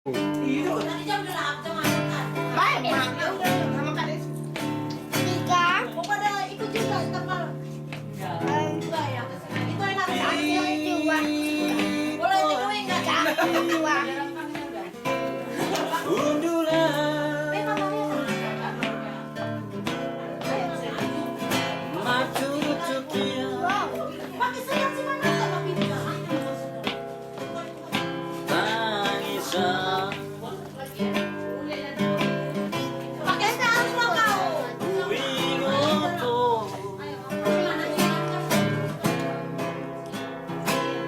Iya. Nanti jam berapa jam makan? Baik, ya udah sama kades. Tiga. Mau pada ikut juga ntar malam. Enggak ya. Itu enak sekali. Dua. Boleh takeaway enggak? Dua. Undulan maju tukia Pakai sayap sih mana sama pintu. tangisan Pakai sayap lo kau. wingoto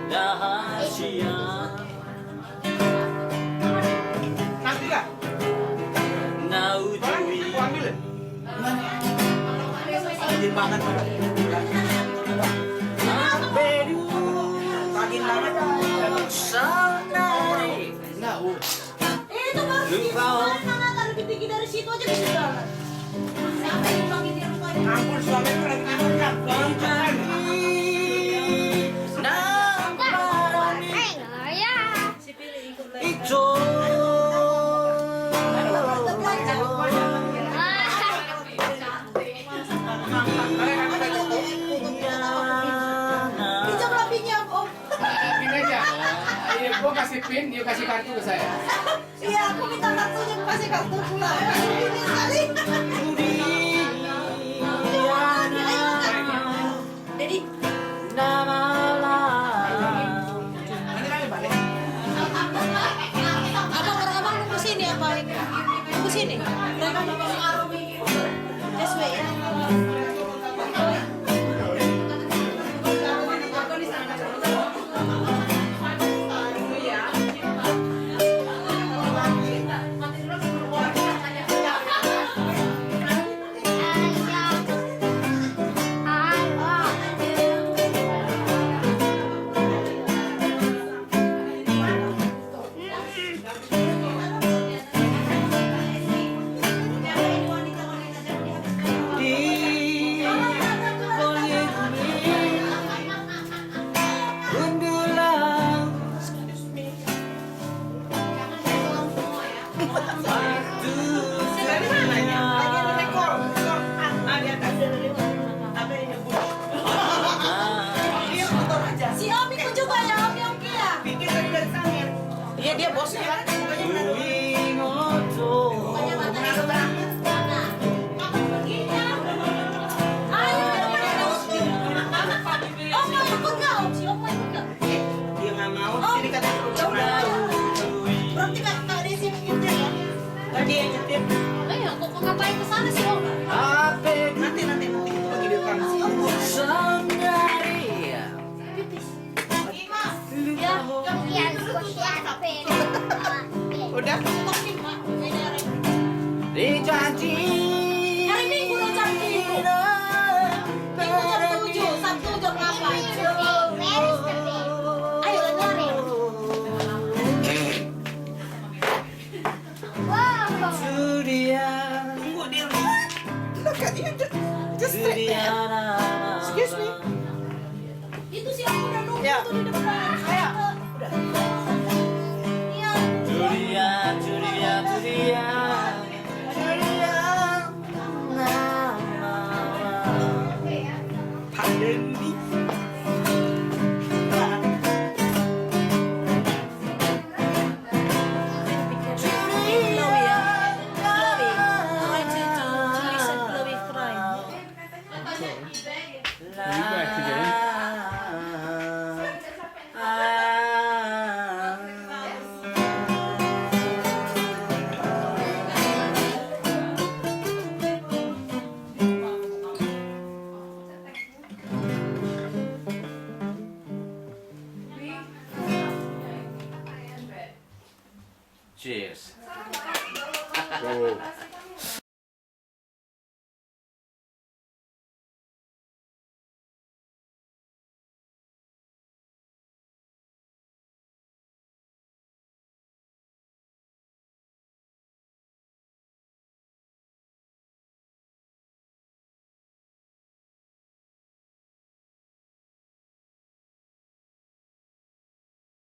rahasia Nanti kah? naujui Aku ambil. Lagi banget. abedu Lagi banget. sanari Itu baru Lupa. mana kalau lebih tinggi dari situ aja bisa jalan. Siapa yang bagi dia rumahnya? Ampun suamiku lagi tidur kan. Ya. Si pilih ikut lagi. Ijo Pinjam lebihnya om. Pin aja. Iya, gua kasih pin, dia kasih kartu ke saya. Iya, aku minta kartunya, aku kasih kartu pula. Ini sekali. Jadi, Nanti balik. abang orang abang nunggu sini apa? Nunggu sini. Mereka nunggu SW ya. Dari mananya? Lagi ada rekor. Ah, di atas. Apa ini? Iya, motor aja. Si Om ikut juga ya, Om Yongki ya. Pikir tadi dari Samir. Iya, dia bosnya kan. Mukanya menado. Banyak mata banget. Ayo, Om mau ikut nggak Om? Si Om mau ikut nggak? Dia nggak mau. Oh, Jadi kata ya udah. Berarti Kak Desi yang nyetir ya? tadi yang nyetir. Ayo, kok ngapain ke sana sih Om? Nanti kita bagi di depan sih. Pipis. Ya, Ya, gua siapin. Udah. stok nih, Mak. Ini Dijanji hari Minggu lo jam 7. Minggu jam 7, Sabtu jam 8. Ayo lah nyari. Wow. Surya Tunggu dia. Look at you. Just straight there. Excuse me. Itu sih aku udah nunggu Ya. tuh di depan. Ayo. Udah. Iya. Surya Surya Surya Pak Dendi. Cheers. Oh.